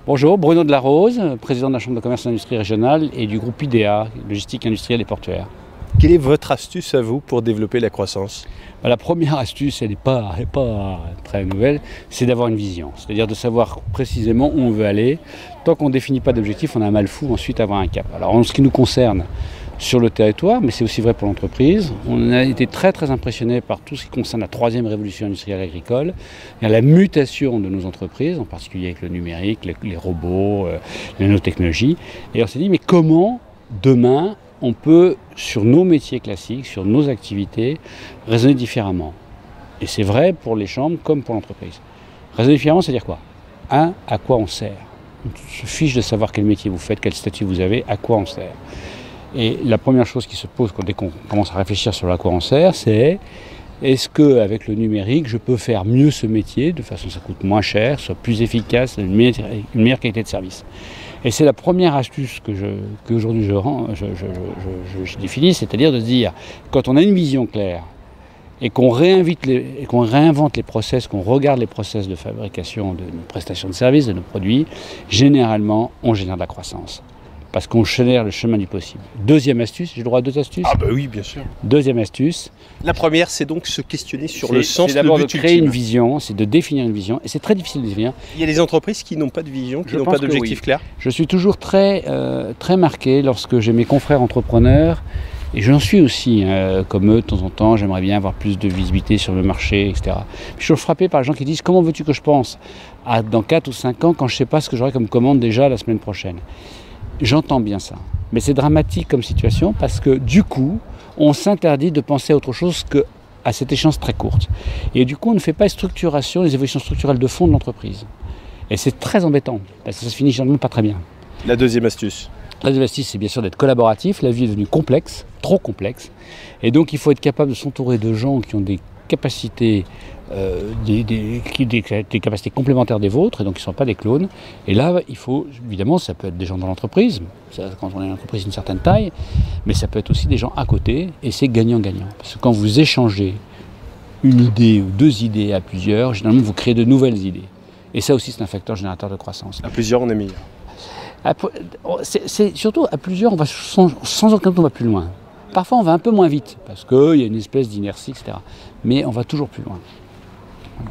Bonjour, Bruno de la Rose, président de la Chambre de commerce et d'industrie régionale et du groupe IDEA, logistique industrielle et portuaire. Quelle est votre astuce à vous pour développer la croissance? La première astuce, elle n'est pas très nouvelle, c'est d'avoir une vision. C'est-à-dire de savoir précisément où on veut aller. Tant qu'on ne définit pas d'objectif, on a un mal fou ensuite à avoir un cap. Alors en ce qui nous concerne, sur le territoire, mais c'est aussi vrai pour l'entreprise, on a été très impressionnés par tout ce qui concerne la troisième révolution industrielle agricole, et la mutation de nos entreprises, en particulier avec le numérique, les robots, les nanotechnologies. Et on s'est dit, mais comment demain on peut, sur nos métiers classiques, sur nos activités, raisonner différemment? Et c'est vrai pour les chambres comme pour l'entreprise. Raisonner différemment, c'est-à-dire quoi? À quoi on sert? On se fiche de savoir quel métier vous faites, quel statut vous avez, à quoi on sert. Et la première chose qui se pose dès qu'on commence à réfléchir sur à quoi on sert, c'est est-ce qu'avec le numérique, je peux faire mieux ce métier, de façon que ça coûte moins cher, soit plus efficace, une meilleure qualité de service. Et c'est la première astuce qu'aujourd'hui je définis, c'est-à-dire de se dire, quand on a une vision claire, et qu'on réinvente les process, qu'on regarde les process de fabrication de nos prestations de services, de nos produits, généralement, on génère de la croissance. Parce qu'on génère le chemin du possible. Deuxième astuce, j'ai le droit à 2 astuces? Ah bah oui, bien sûr. Deuxième astuce. La première, c'est donc se questionner sur le sens, c'est d'abord le de but créer ultime. une vision, c'est de définir une vision, et c'est très difficile de définir. Il y a des entreprises qui n'ont pas de vision, qui n'ont pas d'objectif clair. Je suis toujours très marqué lorsque j'ai mes confrères entrepreneurs, et j'en suis aussi, comme eux, de temps en temps, j'aimerais bien avoir plus de visibilité sur le marché, etc. Je suis frappé par les gens qui disent, comment veux-tu que je pense dans 4 ou 5 ans quand je ne sais pas ce que j'aurai comme commande déjà la semaine prochaine? J'entends bien ça, mais c'est dramatique comme situation parce que du coup, on s'interdit de penser à autre chose qu'à cette échéance très courte. Et du coup, on ne fait pas les évolutions structurelles de fond de l'entreprise. Et c'est très embêtant, parce que ça se finit généralement pas très bien. La deuxième astuce? La deuxième astuce, c'est bien sûr d'être collaboratif. La vie est devenue complexe, trop complexe. Et donc, il faut être capable de s'entourer de gens qui ont des capacités, des capacités complémentaires des vôtres, et donc qui ne sont pas des clones. Et là, il faut, évidemment, ça peut être des gens dans l'entreprise, quand on est une entreprise d'une certaine taille, mais ça peut être aussi des gens à côté, et c'est gagnant-gagnant. Parce que quand vous échangez une idée ou 2 idées à plusieurs, généralement, vous créez de nouvelles idées. Et ça aussi, c'est un facteur générateur de croissance. À plusieurs, on est meilleur. C'est surtout à plusieurs, on va sans aucun doute, on va plus loin. Parfois, on va un peu moins vite, parce qu'il y a une espèce d'inertie, etc. Mais on va toujours plus loin. Voilà.